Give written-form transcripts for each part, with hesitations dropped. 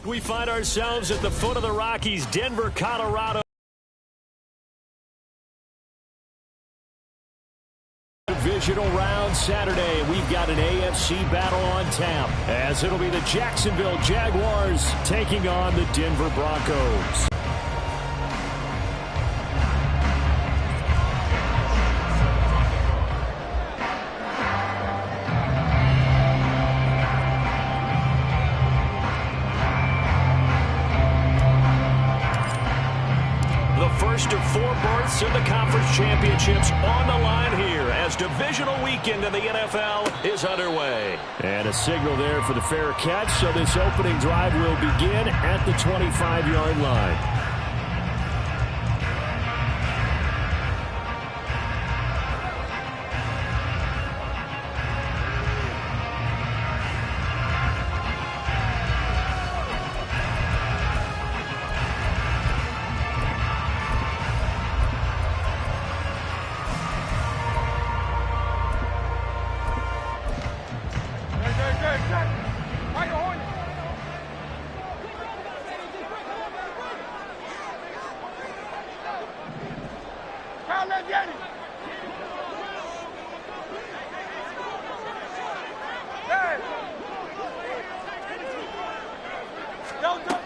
We find ourselves at the foot of the Rockies, Denver, Colorado. Divisional round Saturday. We've got an AFC battle on tap, as it'll be the Jacksonville Jaguars taking on the Denver Broncos. First of 4 berths in the conference championships on the line here as divisional weekend in the NFL is underway. And a signal there for the fair catch, so this opening drive will begin at the 25-yard line.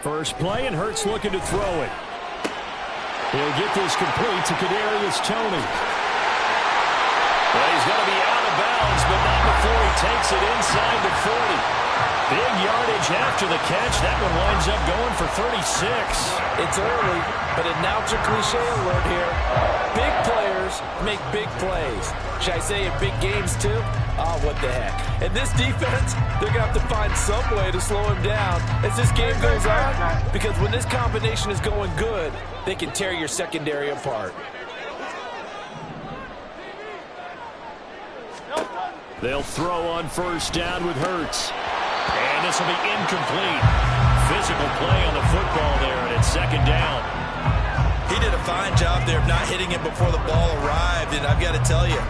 First play, and Hurts looking to throw it. He'll get this complete to Kadarius Toney. Well, he's going to be out of bounds, but not before he takes it inside the 40. Big yardage after the catch. That one winds up going for 36. It's early, but announcer cliche alert here. Big players make big plays. Should I say in big games too? Oh, what the heck. And this defense, they're going to have to find some way to slow him down as this game goes on, because when this combination is going good, they can tear your secondary apart. They'll throw on first down with Hurts. And this will be incomplete. Physical play on the football there, and it's second down. He did a fine job there of not hitting it before the ball arrived, and I've got to tell you,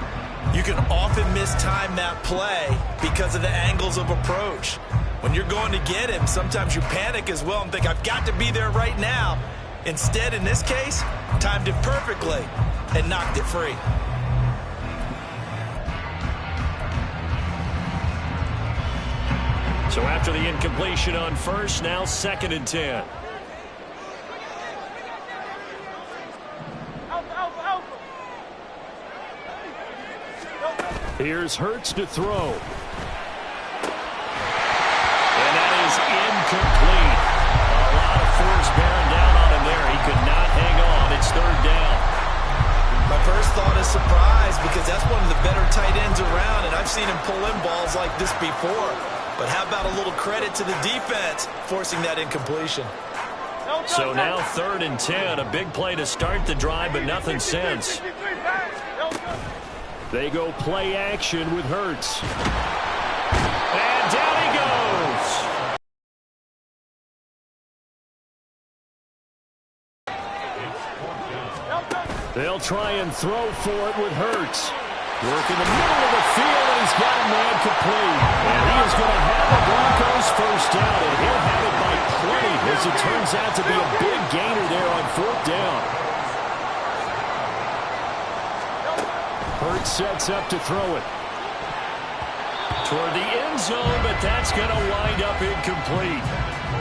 you can often mistime that play because of the angles of approach. When you're going to get him, sometimes you panic as well and think, I've got to be there right now. Instead, in this case, timed it perfectly and knocked it free. So after the incompletion on first, now 2nd and 10. Here's Hurts to throw. And that is incomplete. A lot of force bearing down on him there. He could not hang on. It's 3rd down. My first thought is surprise, because that's one of the better tight ends around, and I've seen him pull in balls like this before. But how about a little credit to the defense forcing that incompletion? So now 3rd and 10. A big play to start the drive, but nothing since. They go play action with Hurts. And down he goes. They'll try and throw for it with Hurts. Work in the middle of the field, and he's got a man complete. And he is going to have the Broncos first down, and he'll have it by plenty, as it turns out to be a big gainer there on 4th down. Hurts sets up to throw it toward the end zone, but that's going to wind up incomplete.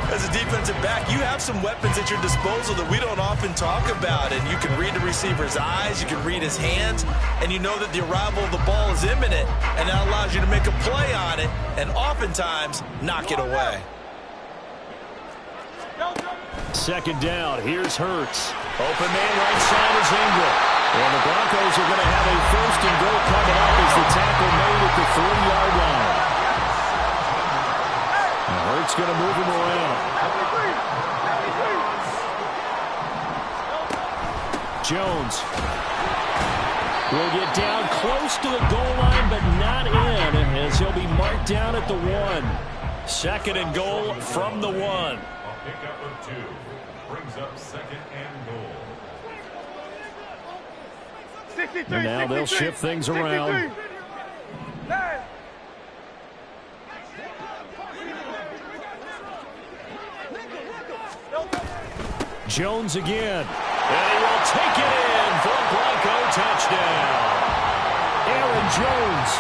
As a defensive back, you have some weapons at your disposal that we don't often talk about. And you can read the receiver's eyes, you can read his hands, and you know that the arrival of the ball is imminent. And that allows you to make a play on it and oftentimes knock it away. 2nd down. Here's Hurts. Open man right side is Ingram. And the Broncos are going to have a 1st and goal coming up as the tackle made at the 40-yard line. Hurts going to move him around. Jones will get down close to the goal line, but not in, as he'll be marked down at the 1. 2nd and goal from the 1. Pickup of 2 brings up 2nd and goal. And now they'll shift things around. Jones again. And he will take it in for a Bronco touchdown. Aaron Jones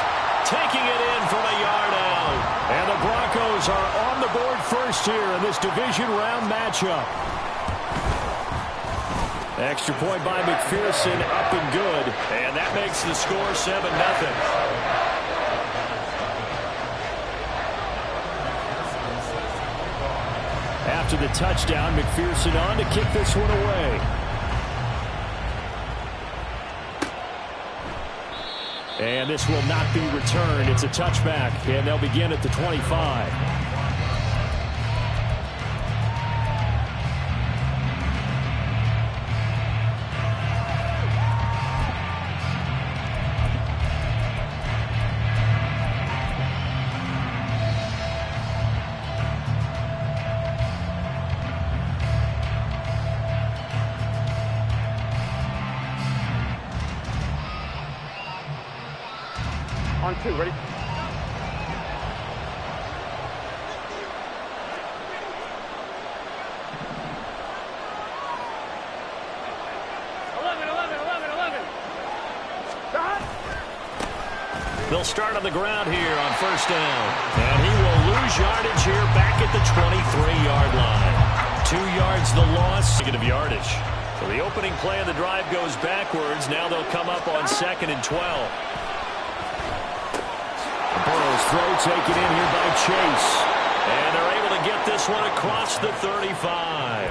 taking it in from a yard out. And the Broncos are on the board first here in this division round matchup. Extra point by McPherson, up and good. And that makes the score 7-0. After the touchdown, McPherson on to kick this one away. And this will not be returned. It's a touchback, and they'll begin at the 25. On 2, ready? They'll start on the ground here on first down. And he will lose yardage here back at the 23-yard line. 2 yards the loss. Negative yardage. So the opening play of the drive goes backwards. Now they'll come up on 2nd and 12. Burrow's throw taken in here by Chase. And they're able to get this one across the 35.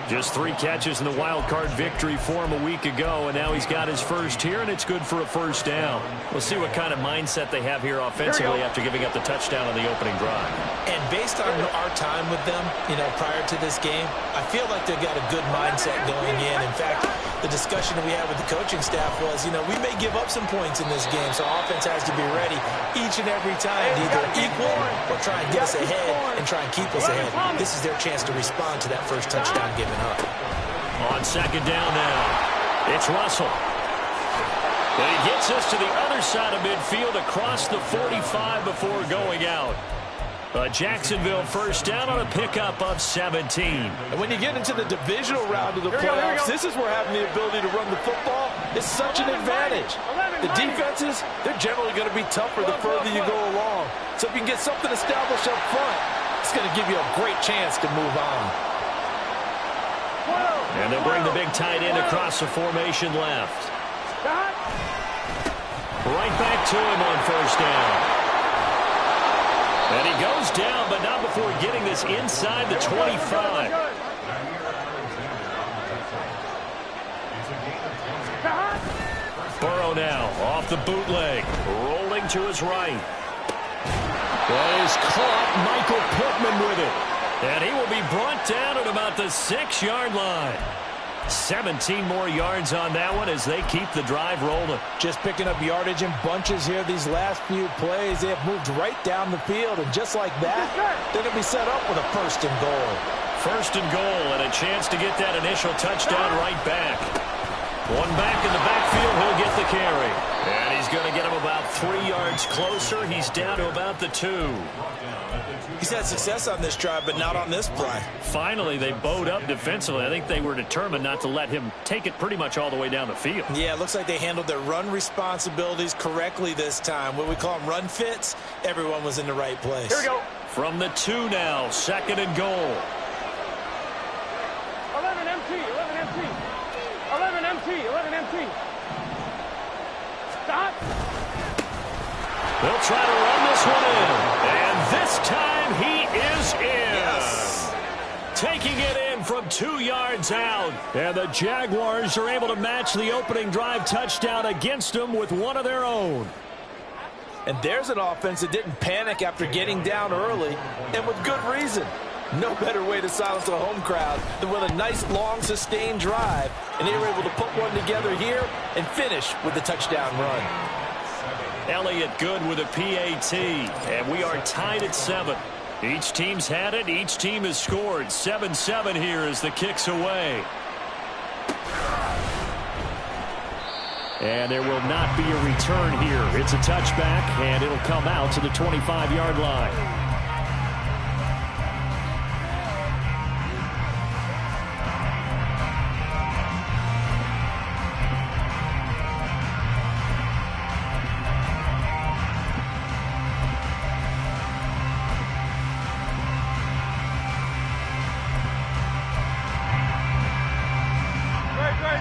Just 3 catches in the wild card victory for him a week ago, and now he's got his first here, and it's good for a first down. We'll see what kind of mindset they have here offensively after giving up the touchdown on the opening drive. And based on our time with them, prior to this game, I feel like they've got a good mindset going in. In fact, the discussion that we had with the coaching staff was, we may give up some points in this game, so offense has to be ready each and every time to either equal or try and get us ahead and try and keep us ahead. This is their chance to respond to that first touchdown given up. On 2nd down now, it's Russell. And he gets us to the other side of midfield across the 45 before going out. A Jacksonville first down on a pickup of 17. And when you get into the divisional round of the playoffs, this is where having the ability to run the football is such an advantage. The defenses, they're generally going to be tougher the further you go along. So if you can get something established up front, it's going to give you a great chance to move on. And they'll bring the big tight end across the formation left. Right back to him on first down. And he goes down, but not before getting this inside the 25. Burrow now off the bootleg, rolling to his right. That is caught. Michael Pittman with it. And he will be brought down at about the 6-yard line. 17 more yards on that one as they keep the drive rolling. Just picking up yardage in bunches here these last few plays. They have moved right down the field, and just like that, they're going to be set up with a 1st and goal. 1st and goal, and a chance to get that initial touchdown right back. One back in the backfield, he'll get the carry. And he's going to get him about 3 yards closer. He's down to about the 2. He's had success on this drive, but not on this play. Finally, they bowed up defensively. I think they were determined not to let him take it pretty much all the way down the field. Yeah, it looks like they handled their run responsibilities correctly this time. What we call them run fits, everyone was in the right place. Here we go. From the 2 now, 2nd and goal. 11 MT, 11 MT. 11 MT, 11 MT. Stop. They'll try to run this one in. And this time he is in. Yes. Taking it in from 2 yards out. And the Jaguars are able to match the opening drive touchdown against them with one of their own. And there's an offense that didn't panic after getting down early, and with good reason. No better way to silence a home crowd than with a nice, long, sustained drive. And they were able to put one together here and finish with the touchdown run. Elliott good with a PAT, and we are tied at 7. Each team's had it. Each team has scored. 7-7 here as the kick's away. And there will not be a return here. It's a touchback, and it'll come out to the 25-yard line.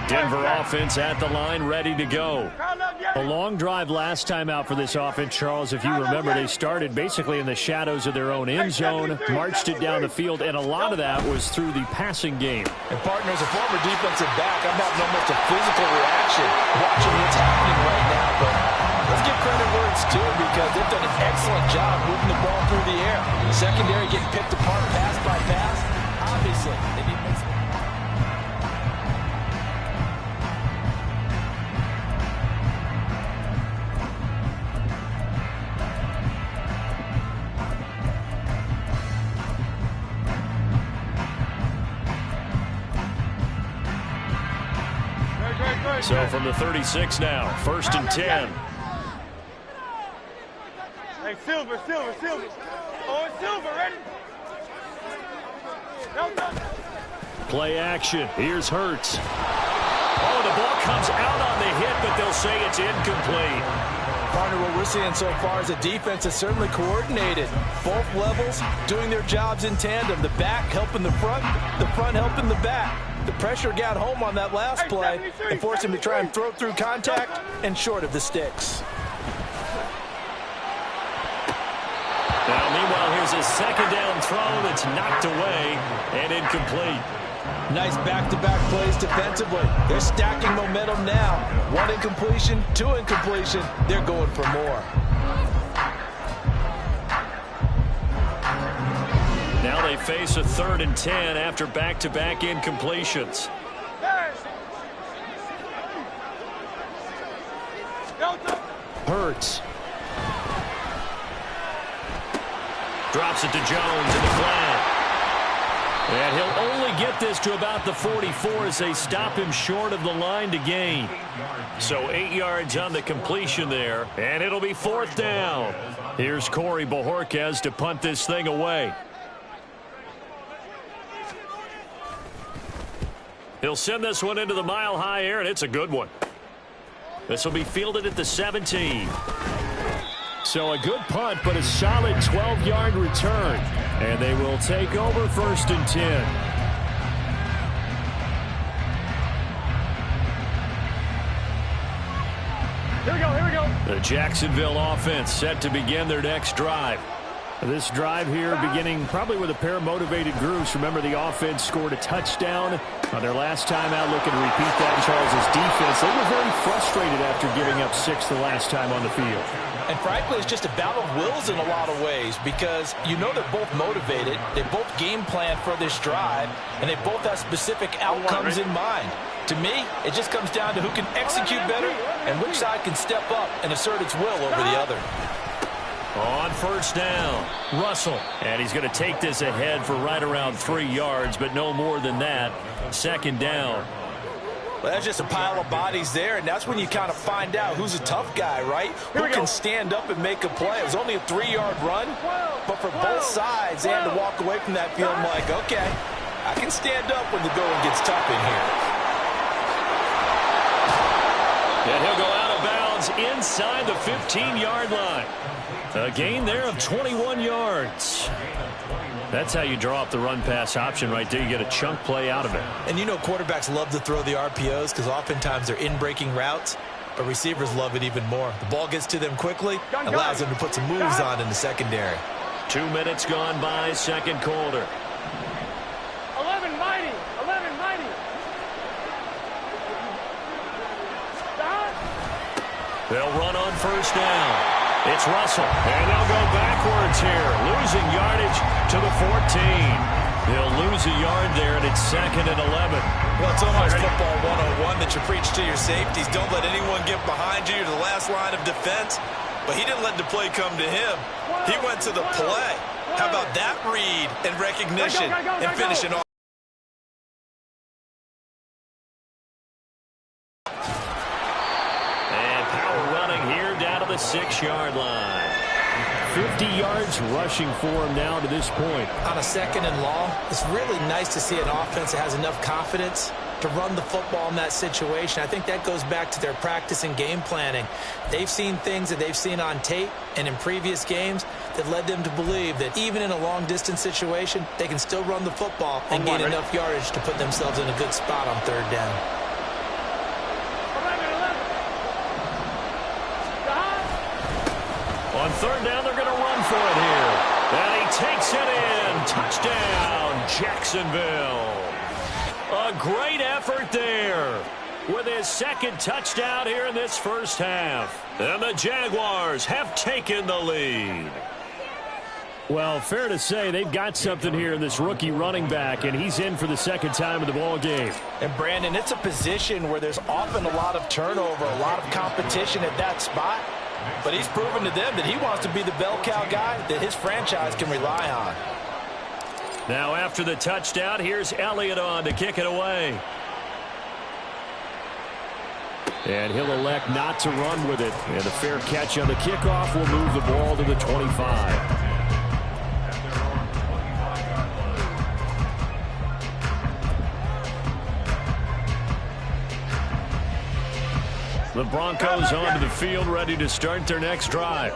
Denver offense at the line, ready to go. A long drive last time out for this offense, Charles. If you remember, they started basically in the shadows of their own end zone, marched it down the field, and a lot of that was through the passing game. And partner, as a former defensive back, I'm having almost a physical reaction watching what's happening right now. But let's give credit where it's due, because they've done an excellent job moving the ball through the air. The secondary getting picked apart pass by pass. Obviously, they need to make some. So from the 36 now, 1st and 10. Hey, Silver. Oh, it's Silver, ready? Play action. Here's Hurts. Oh, the ball comes out on the hit, but they'll say it's incomplete. Partner, what we're seeing so far is a defense that's certainly coordinated. Both levels doing their jobs in tandem. The back helping the front helping the back. The pressure got home on that last play and forced him to try and throw through contact and short of the sticks. Now, meanwhile, here's a second down throw that's knocked away and incomplete. Nice back-to-back plays defensively. They're stacking momentum now. 1 incompletion, 2 incompletion. They're going for more. Now they face a 3rd and 10 after back-to-back incompletions. Hurts. Drops it to Jones in the flat. And he'll only get this to about the 44 as they stop him short of the line to gain. So 8 yards on the completion there, and it'll be 4th down. Here's Corey Bojorquez to punt this thing away. He'll send this one into the mile-high air, and it's a good one. This will be fielded at the 17. So a good punt, but a solid 12-yard return. And they will take over 1st and 10. Here we go. The Jacksonville offense set to begin their next drive. This drive here beginning probably with a pair of motivated groups. Remember, the offense scored a touchdown on their last time out, looking to repeat that in Charles's defense. They were very frustrated after giving up 6 the last time on the field. And frankly, it's just a battle of wills in a lot of ways, because you know they're both motivated, they both game plan for this drive, and they both have specific outcomes in mind. To me, it just comes down to who can execute better and which side can step up and assert its will over the other. On 1st down, Russell. And he's going to take this ahead for right around 3 yards, but no more than that. 2nd down. Well, that's just a pile of bodies there, and that's when you kind of find out who's a tough guy, right? Who can stand up and make a play. It was only a 3-yard run, but for both sides, they had to walk away from that feeling like, okay, I can stand up when the going gets tough in here. And he'll go out of bounds inside the 15-yard line. A gain there of 21 yards. That's how you draw up the run-pass option right there. You get a chunk play out of it. And you know quarterbacks love to throw the RPOs because oftentimes they're in-breaking routes, but receivers love it even more. The ball gets to them quickly, allows them to put some moves on in the secondary. 2 minutes gone by, 2nd quarter. 11 mighty. They'll run on 1st down. It's Russell, and they'll go backwards here, losing yardage to the 14. They'll lose a yard there, and it's 2nd and 11. Well, it's almost football 101 that you preach to your safeties. Don't let anyone get behind you to the last line of defense. But he didn't let the play come to him. He went to the play. How about that read and recognition and finishing off? And power running here down to the 6-yard line. 50 yards rushing for him now to this point. On a 2nd and long, it's really nice to see an offense that has enough confidence to run the football in that situation. I think that goes back to their practice and game planning. They've seen things that they've seen on tape and in previous games that led them to believe that even in a long-distance situation, they can still run the football and gain enough yardage to put themselves in a good spot on 3rd down. third down, they're going to run for it here. And he takes it in. Touchdown, Jacksonville. A great effort there with his second touchdown here in this first half. And the Jaguars have taken the lead. Well, fair to say they've got something here in this rookie running back, and he's in for the second time in the ball game. And, Brandon, it's a position where there's often a lot of turnover, a lot of competition at that spot. But he's proven to them that he wants to be the bell cow guy that his franchise can rely on. Now after the touchdown, here's Elliott on to kick it away. And he'll elect not to run with it. And the fair catch on the kickoff will move the ball to the 25. The Broncos onto the field, ready to start their next drive.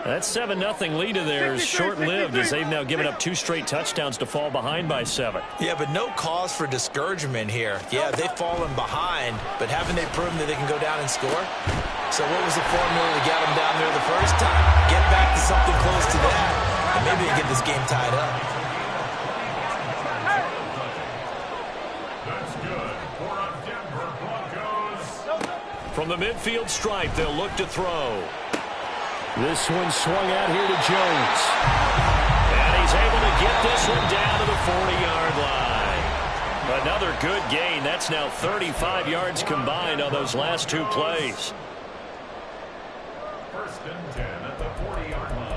That 7-0 lead of theirs is short-lived as they've now given up 2 straight touchdowns to fall behind by 7. Yeah, but no cause for discouragement here. Yeah, they've fallen behind, but haven't they proven that they can go down and score? So what was the formula to get them down there the first time? Get back to something close to that, and maybe they get this game tied up. That's good for a Denver Broncos. From the midfield stripe, they'll look to throw. This one swung out here to Jones. And he's able to get this one down to the 40-yard line. Another good gain. That's now 35 yards combined on those last 2 plays. First and 10 at the 40-yard line.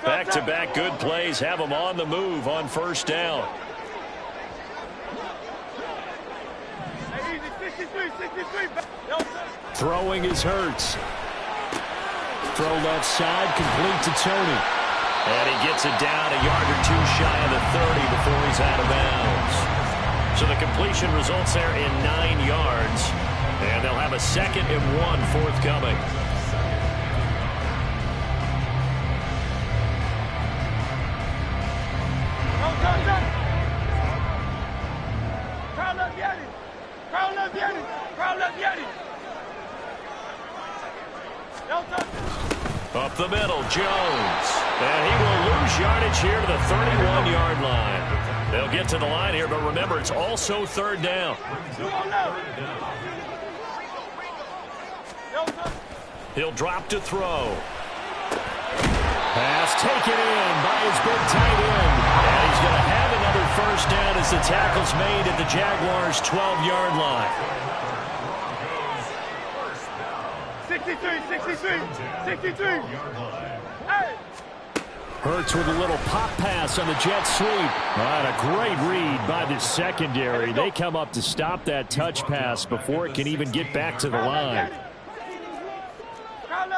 Back-to-back good plays have them on the move on first down. Throwing is Hurts. Throw left side, complete to Tony. And he gets it down a yard or 2 shy of the 30 before he's out of bounds. So the completion results there in 9 yards. And they'll have a 2nd and 1 forthcoming. Up the middle, Jones. And he will lose yardage here to the 31-yard line. They'll get to the line here, but remember, it's also third down. He'll drop to throw. Pass taken in by his big tight end. And he's going to have another first down as the tackle's made at the Jaguars' 12-yard line. 63. Hey! Hurts with a little pop pass on the jet sweep. A great read by the secondary. They come up to stop that touch pass before it can even get back to the line.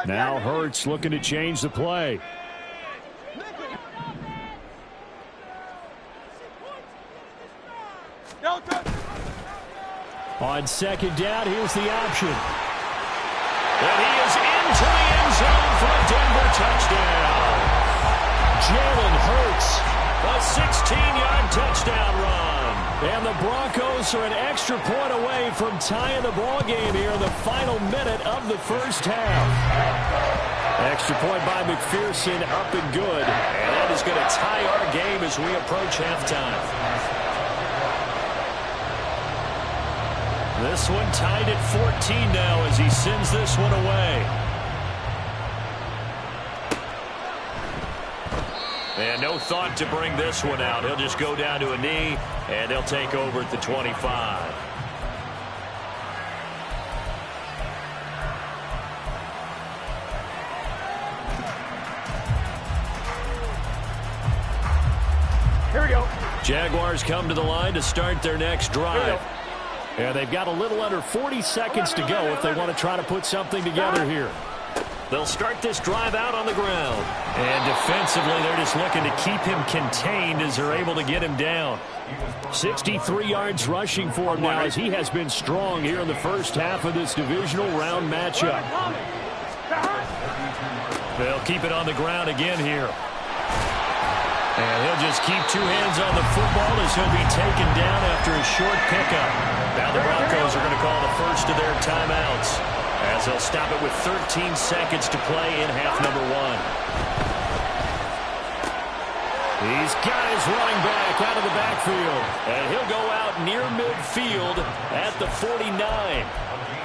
Now Hurts looking to change the play. On second down, here's the option. And he is into the end zone for a Denver touchdown. Jalen Hurts, a 16-yard touchdown run. And the Broncos are an extra point away from tying the ball game here in the final minute of the first half. Extra point by McPherson, up and good. And that is going to tie our game as we approach halftime. This one tied at 14 now as he sends this one away. And no thought to bring this one out. He'll just go down to a knee, and they'll take over at the 25. Here we go. Jaguars come to the line to start their next drive. And they've got a little under 40 seconds to go if they want to try to put something together here. They'll start this drive out on the ground. And defensively, they're just looking to keep him contained as they're able to get him down. 63 yards rushing for him now as he has been strong here in the first half of this divisional round matchup. They'll keep it on the ground again here. And he'll just keep two hands on the football as he'll be taken down after a short pickup. Now the Broncos are going to call the first of their timeouts as they'll stop it with 13 seconds to play in half number 1. He's got his running back out of the backfield. And he'll go out near midfield at the 49.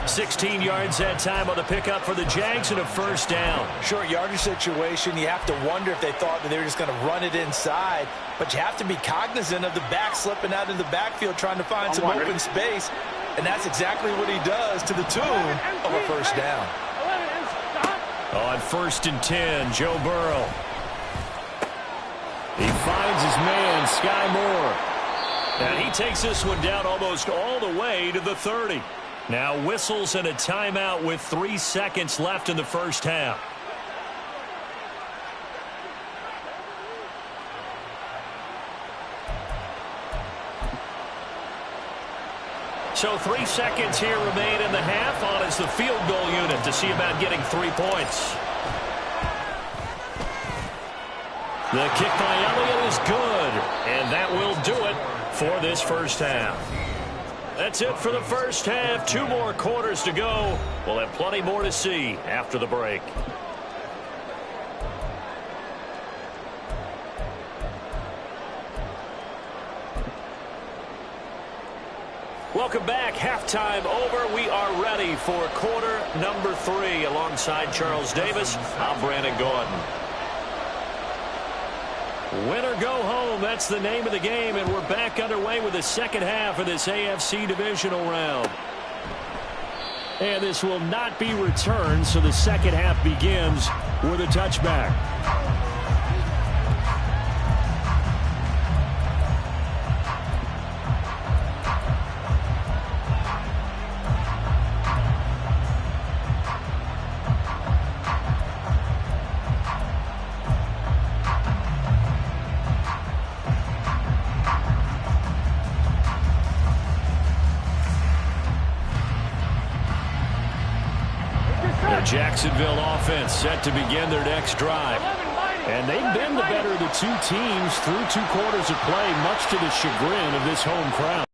16 yards that time on the pickup for the Jags and a first down. Short yardage situation. You have to wonder if they thought that they were just going to run it inside. But you have to be cognizant of the back slipping out of the backfield trying to find some open space. And that's exactly what he does to the tune of a first down. On 1st and 10, Joe Burrow. He finds his man, Sky Moore. And he takes this one down almost all the way to the 30. Now whistles and a timeout with 3 seconds left in the first half. So 3 seconds here remain in the half. On is the field goal unit to see about getting 3 points. The kick by Elliott is good, and that will do it for this first half. That's it for the first half. 2 more quarters to go. We'll have plenty more to see after the break. Welcome back. Halftime over. We are ready for quarter number 3. Alongside Charles Davis, I'm Brandon Gaudin. Win or go home, that's the name of the game, and we're back underway with the second half of this AFC divisional round. And this will not be returned, so the second half begins with a touchback. Jacksonville offense set to begin their next drive. And they've been the better of the 2 teams through 2 quarters of play, much to the chagrin of this home crowd.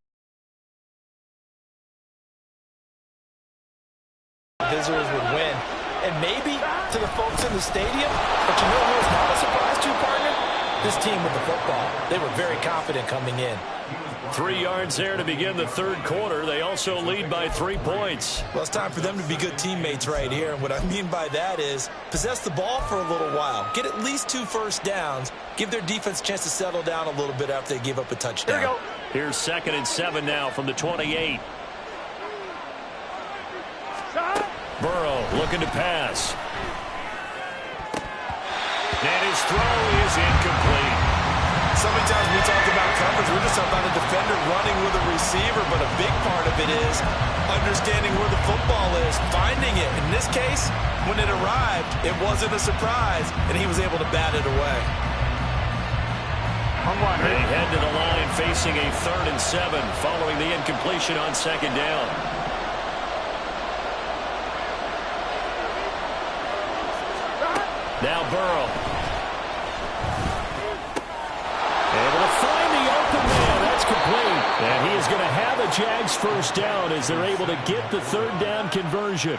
Visitors would win. And maybe to the folks in the stadium, but you know who was not a surprise to, partner? This team with the football. They were very confident coming in. 3 yards there to begin the third quarter. They also lead by 3 points. Well, it's time for them to be good teammates right here. And what I mean by that is possess the ball for a little while. Get at least 2 first downs. Give their defense a chance to settle down a little bit after they give up a touchdown. Here we go. Here's 2nd and 7 now from the 28. Burrow looking to pass. And his throw is incomplete. So many times we talk about coverage, we're just talking about a defender running with a receiver, but a big part of it is understanding where the football is, finding it. In this case, when it arrived, it wasn't a surprise, and he was able to bat it away. They head to the line facing a 3rd and 7 following the incompletion on 2nd down. Now Burrow. Able to find the open man. That's complete. And he is going to have a Jags first down as they're able to get the 3rd down conversion.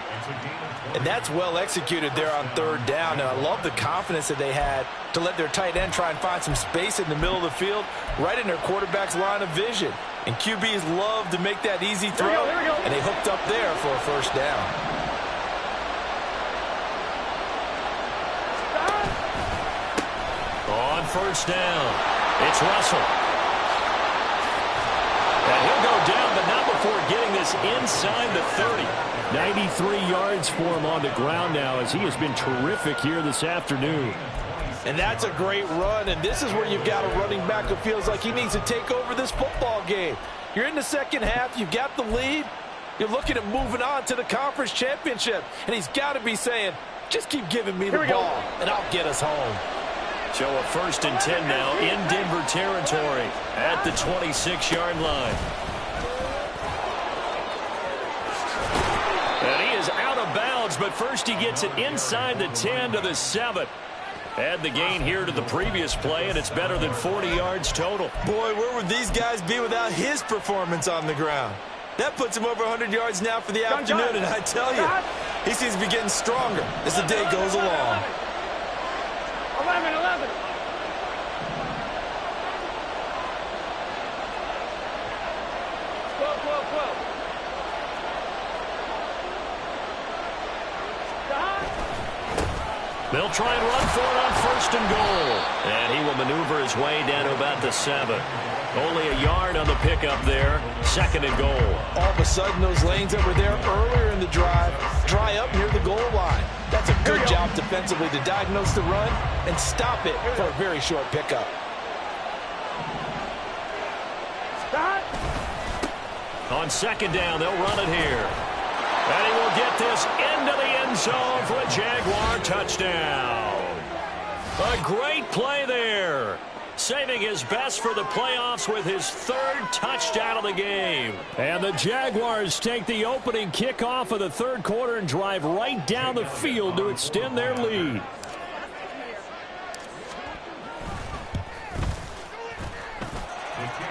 And that's well executed there on 3rd down. And I love the confidence that they had to let their tight end try and find some space in the middle of the field, right in their quarterback's line of vision. And QBs love to make that easy throw. Here we go. And they hooked up there for a first down. On 1st down, it's Russell. And he'll go down, but not before getting this inside the 30. 93 yards for him on the ground now as he has been terrific here this afternoon. And that's a great run, and this is where you've got a running back who feels like he needs to take over this football game. You're in the second half, you've got the lead, you're looking at moving on to the conference championship, and he's got to be saying, just keep giving me the ball, and I'll get us home. So a 1st and 10 now in Denver territory at the 26-yard line. And he is out of bounds, but first he gets it inside the 10 to the 7. Add the gain here to the previous play, and it's better than 40 yards total. Boy, where would these guys be without his performance on the ground? That puts him over 100 yards now for the afternoon, and I tell you, he seems to be getting stronger as the day goes along. 11. 12. They'll try and run for it on 1st and goal. And he will maneuver his way down to about the 7. Only a yard on the pickup there. 2nd and goal. All of a sudden, those lanes that were there earlier in the drive dry up near the goal line. That's a good job defensively to diagnose the run and stop it for a very short pickup. On 2nd down, they'll run it here. And he will get this into the end zone for a Jaguar touchdown. A great play there. Saving his best for the playoffs with his 3rd touchdown of the game. And the Jaguars take the opening kickoff of the 3rd quarter and drive right down the field to extend their lead.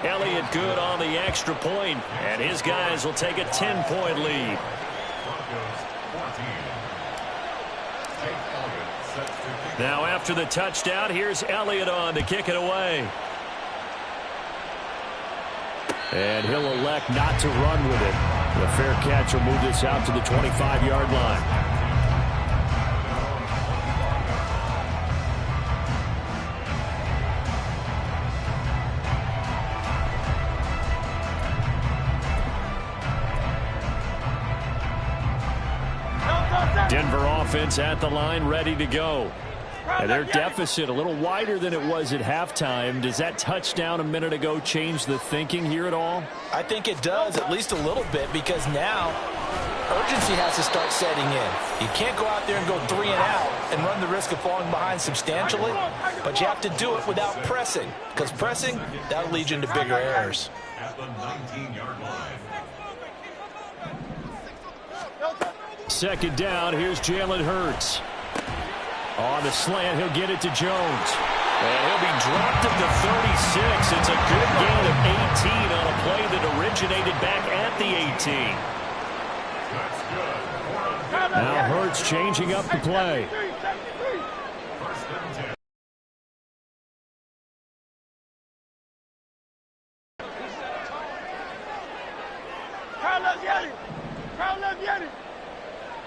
Elliott good on the extra point, and his guys will take a 10-point lead. Now after the touchdown, here's Elliott on to kick it away. And he'll elect not to run with it. The fair catch will move this out to the 25-yard line. Denver offense at the line, ready to go. And their deficit a little wider than it was at halftime. Does that touchdown a minute ago change the thinking here at all? I think it does, at least a little bit, because now urgency has to start setting in. You can't go out there and go 3 and out and run the risk of falling behind substantially, but you have to do it without pressing, because pressing, that'll lead you into bigger errors. At the 19-yard line. 2nd down, here's Jalen Hurts. On the slant, he'll get it to Jones. And he'll be dropped at the 36. It's a good gain of 18 on a play that originated back at the 18. Now Hurts changing up the play.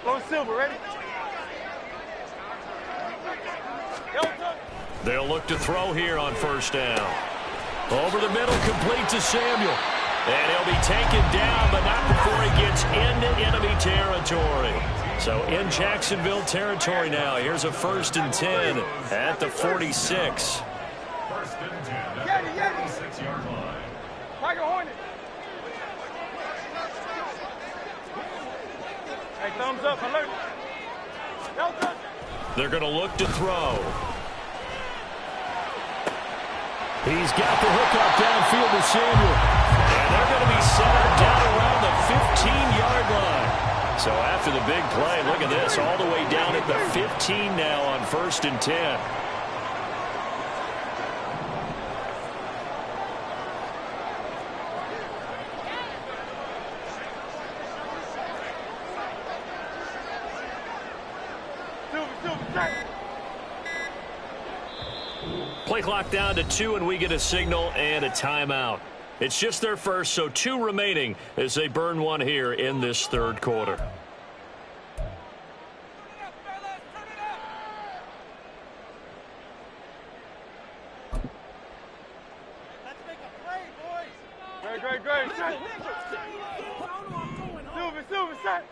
Low Silver, ready? They'll look to throw here on 1st down. Over the middle, complete to Samuel. And he'll be taken down, but not before he gets into enemy territory. So in Jacksonville territory now. Here's a 1st and 10 at the 46. 1st and 10 at the 46-yard line. Tiger Hornet. Hey, thumbs up, alert. They're going to look to throw. He's got the hookup downfield to Samuel. And they're going to be centered down around the 15-yard line. So after the big play, look at this, all the way down at the 15 now on 1st and 10. Play clock down to 2, and we get a signal and a timeout. It's just their first, so 2 remaining as they burn one here in this 3rd quarter. Let's make a play, boys. Great. Silver, set.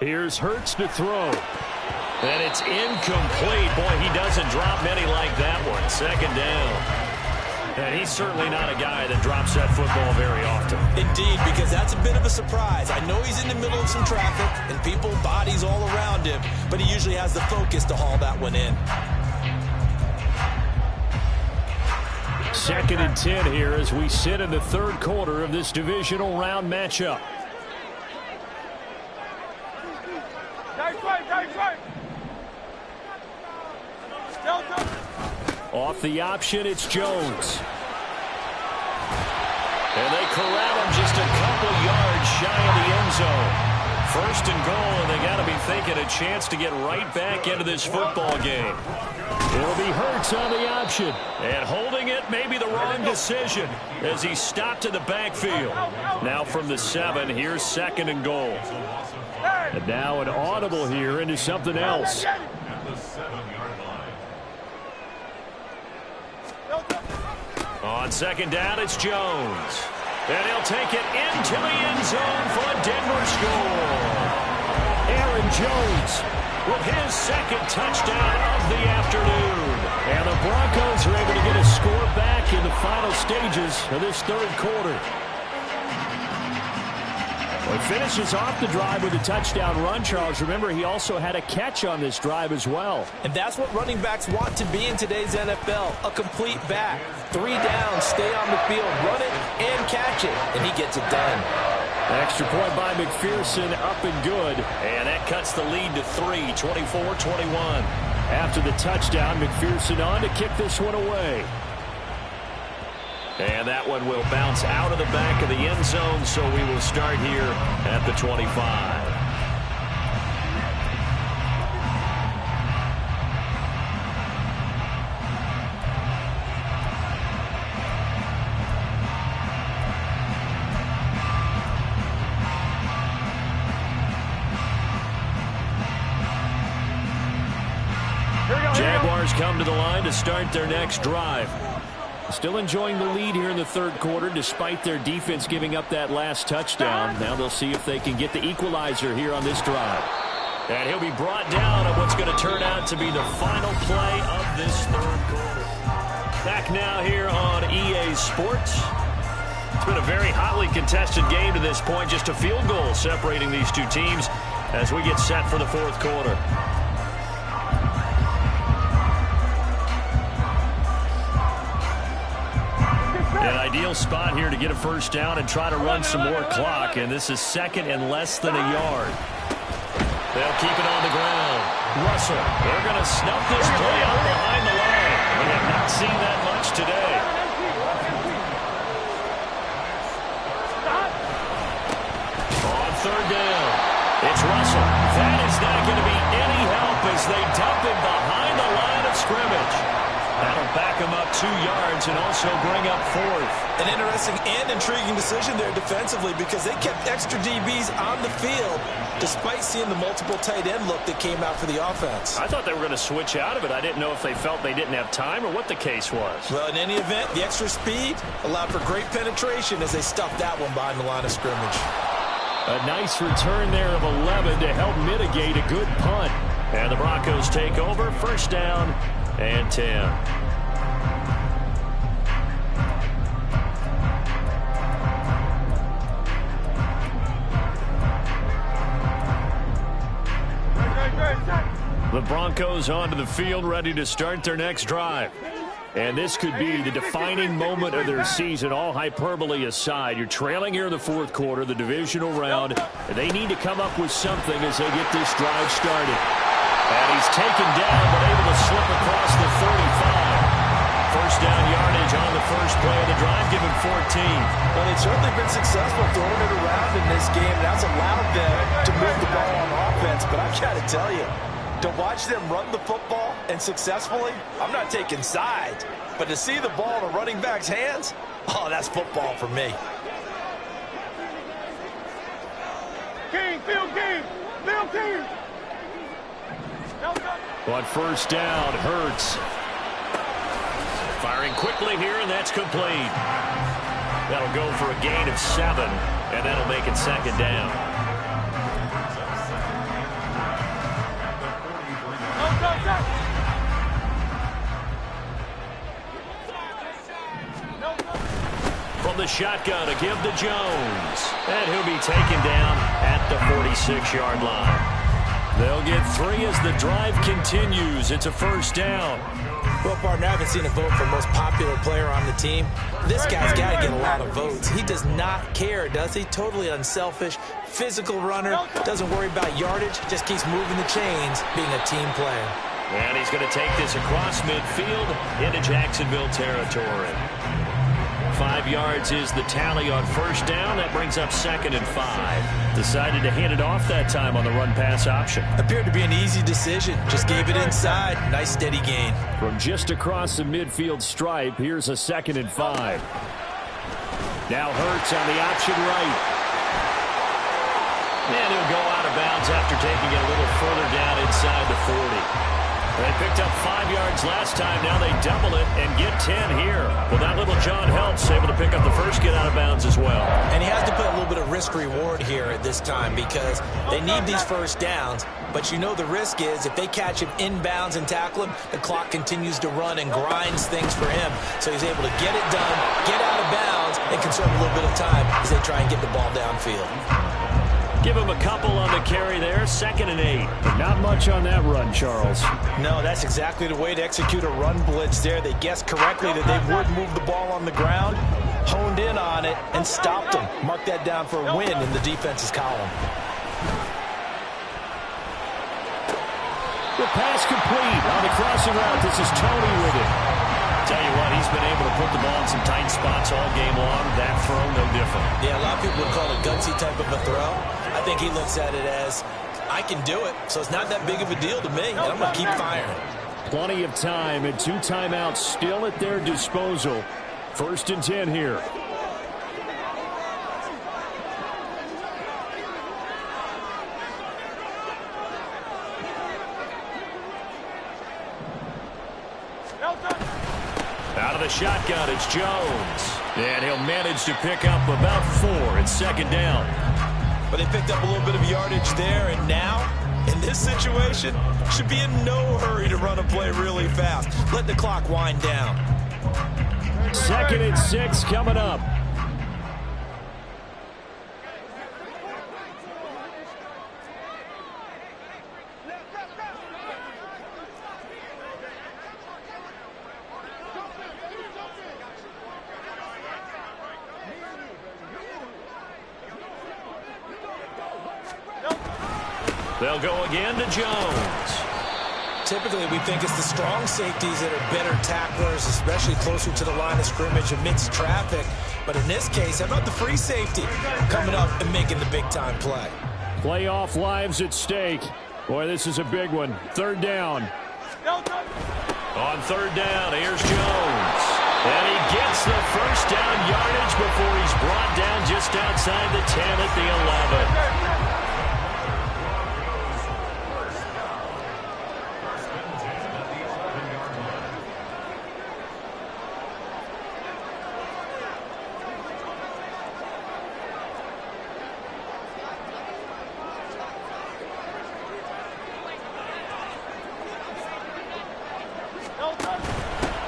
Here's Hurts to throw. And it's incomplete. Boy, he doesn't drop many like that one. 2nd down. And he's certainly not a guy that drops that football very often. Indeed, because that's a bit of a surprise. I know he's in the middle of some traffic and people, bodies all around him, but he usually has the focus to haul that one in. 2nd and 10 here as we sit in the 3rd quarter of this divisional round matchup. Nice right. Off the option, it's Jones. And they corral him just a couple yards shy of the end zone. First and goal, and they got to be thinking a chance to get right back into this football game. It'll be Hurts on the option. And holding it may be the wrong decision as he stopped in the backfield. Now from the 7, here's second and goal. And now an audible here into something else. At the 7-yard line. On second down, it's Jones. And he'll take it into the end zone for a Denver score. Aaron Jones with his second touchdown of the afternoon. And the Broncos are able to get a score back in the final stages of this third quarter. Well, he finishes off the drive with a touchdown run, Charles. Remember, he also had a catch on this drive as well. And that's what running backs want to be in today's NFL, a complete back. 3 downs, stay on the field, run it, and catch it. And he gets it done. Extra point by McPherson, up and good. And that cuts the lead to 3, 24-21. After the touchdown, McPherson on to kick this one away. And that one will bounce out of the back of the end zone, so we will start here at the 25. Jaguars come to the line to start their next drive. Still enjoying the lead here in the third quarter despite their defense giving up that last touchdown. Now they'll see if they can get the equalizer here on this drive. And he'll be brought down on what's going to turn out to be the final play of this third quarter. Back now here on EA Sports. It's been a very hotly contested game to this point. Just a field goal separating these two teams as we get set for the fourth quarter. An ideal spot here to get a first down and try to run some more clock, and this is second and less than a yard. They'll keep it on the ground. Russell, they're going to snuff this play out behind the line. We have not seen that much today. On third down, it's Russell. That is not going to be any help as they dump him behind the line of scrimmage. That'll back him up 2 yards and also bring up fourth. An interesting and intriguing decision there defensively because they kept extra DBs on the field despite seeing the multiple tight end look that came out for the offense. I thought they were going to switch out of it. I didn't know if they felt they didn't have time or what the case was. Well, in any event, the extra speed allowed for great penetration as they stuffed that one behind the line of scrimmage. A nice return there of 11 to help mitigate a good punt. And the Broncos take over, first down and 10. The Broncos onto the field, ready to start their next drive. And this could be the defining moment of their season, all hyperbole aside. You're trailing here in the fourth quarter, the divisional round, and they need to come up with something as they get this drive started. And he's taken down, but able to slip across the 35. First down yardage on the first play of the drive, given 14. Well, they've certainly been successful throwing it around in this game. That's allowed them to move the ball on offense. But I've got to tell you, to watch them run the football and successfully, I'm not taking sides. But to see the ball in a running back's hands, oh, that's football for me. King, field King, field King. On first down, Hurts. Firing quickly here, and that's complete. That'll go for a gain of 7, and that'll make it second down. From the shotgun, a give to Jones. And he'll be taken down at the 46-yard line. They'll get 3 as the drive continues. It's a first down. Well, partner, I haven't seen a vote for most popular player on the team. This guy's got to get a lot of votes. He does not care, does he? Totally unselfish, physical runner, doesn't worry about yardage, just keeps moving the chains, being a team player. And he's going to take this across midfield into Jacksonville territory. 5 yards is the tally on first down. That brings up 2nd and 5. Decided to hand it off that time on the run-pass option. Appeared to be an easy decision. Just gave it inside. Nice steady gain. From just across the midfield stripe, here's a 2nd and 5. Now Hurts on the option right. And he'll go out of bounds after taking it a little further down inside the 40. They picked up 5 yards last time. Now they double it and get 10 here. Well, that little John helps, able to pick up the first get out of bounds as well. And he has to put a little bit of risk-reward here at this time because they need these first downs. But you know the risk is if they catch him inbounds and tackle him, the clock continues to run and grinds things for him. So he's able to get it done, get out of bounds, and conserve a little bit of time as they try and get the ball downfield. Give him a couple on the carry there, 2nd and 8. Not much on that run, Charles. No, that's exactly the way to execute a run blitz there. They guessed correctly that they would move the ball on the ground, honed in on it, and stopped them. Mark that down for a win in the defense's column. The pass complete on the crossing route. This is Tony with it. Tell you what, he's been able to put the ball in some tight spots all game long. That throw, no different. Yeah, a lot of people would call it a gutsy type of a throw. I think he looks at it as, I can do it, so it's not that big of a deal to me, and I'm going to keep firing. Plenty of time and 2 timeouts still at their disposal. 1st and 10 here. Out of the shotgun, it's Jones. And he'll manage to pick up about 4. It's 2nd down. But they picked up a little bit of yardage there, and now, in this situation, should be in no hurry to run a play really fast. Let the clock wind down. 2nd and 6 coming up. They'll go again to Jones. Typically, we think it's the strong safeties that are better tacklers, especially closer to the line of scrimmage amidst traffic. But in this case, how about the free safety coming up and making the big-time play? Playoff lives at stake. Boy, this is a big one. 3rd down. On 3rd down, here's Jones. And he gets the first down yardage before he's brought down just outside the 10 at the 11.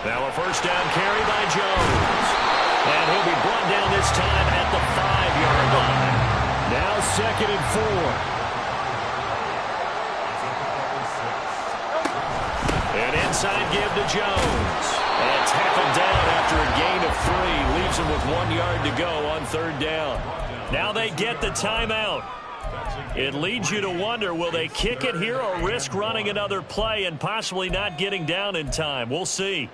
Now a first down carry by Jones. And he'll be brought down this time at the 5-yard line. Now 2nd and 4. An inside give to Jones. And tackled down after a gain of 3. Leaves him with 1 yard to go on 3rd down. Now they get the timeout. It leads you to wonder, will they kick it here or risk running another play and possibly not getting down in time? We'll see.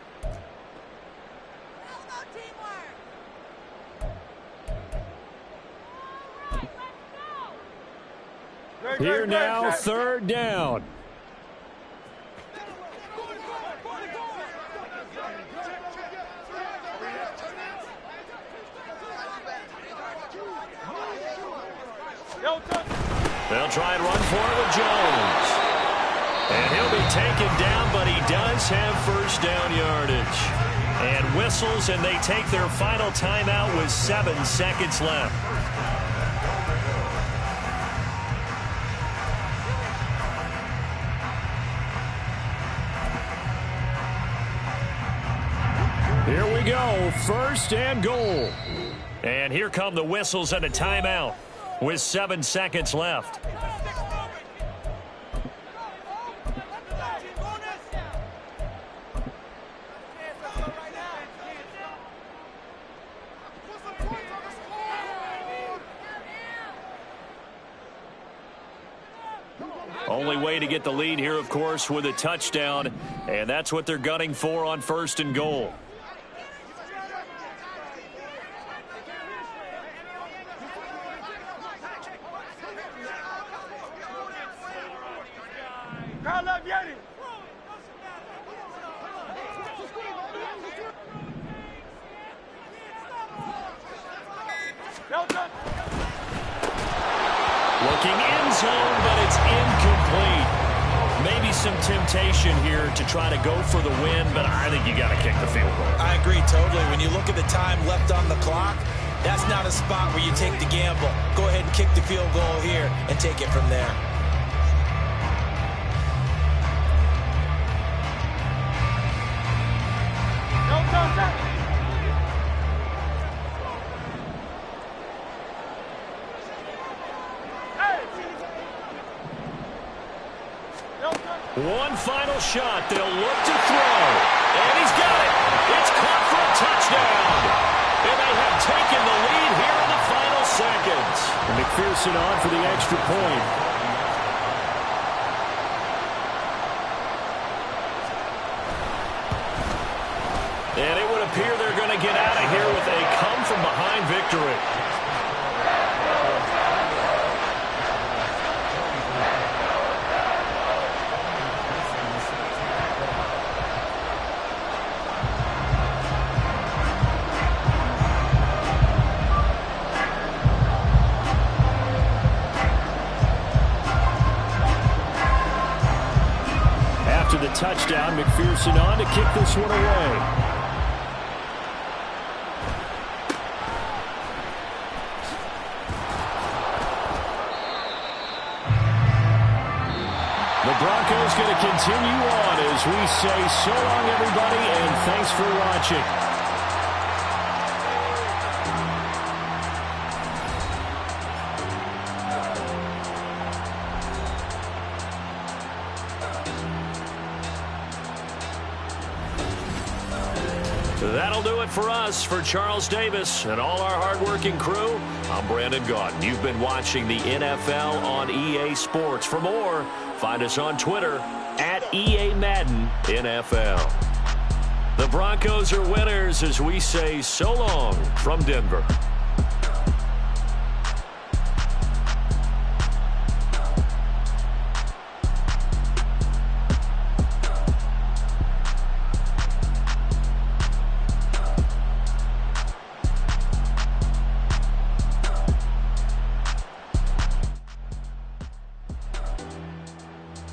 Here now, 3rd down. They'll try and run for it with Jones. And he'll be taken down, but he does have first down yardage. And whistles, and they take their final timeout with 7 seconds left. Here we go, 1st and goal. And here come the whistles and a timeout with 7 seconds left. Only way to get the lead here, of course, with a touchdown, and that's what they're gunning for on 1st and goal. Looking end zone, but it's incomplete. Maybe some temptation here to try to go for the win, but I think you got to kick the field goal. I agree totally. When you look at the time left on the clock, that's not a spot where you take the gamble. Go ahead and kick the field goal here and take it from there. One final shot. They'll look to throw. And he's got it. It's caught for a touchdown. And they have taken the lead here in the final seconds. And McPherson on for the extra point. And it would appear they're going to get out of here with a come-from-behind victory. After the touchdown, McPherson on to kick this one away. The Broncos going to continue on as we say so long, everybody, and thanks for watching. That'll do it for us. For Charles Davis and all our hardworking crew, I'm Brandon Gaudin. You've been watching the NFL on EA Sports. For more, find us on Twitter at EA Madden NFL. The Broncos are winners as we say so long from Denver.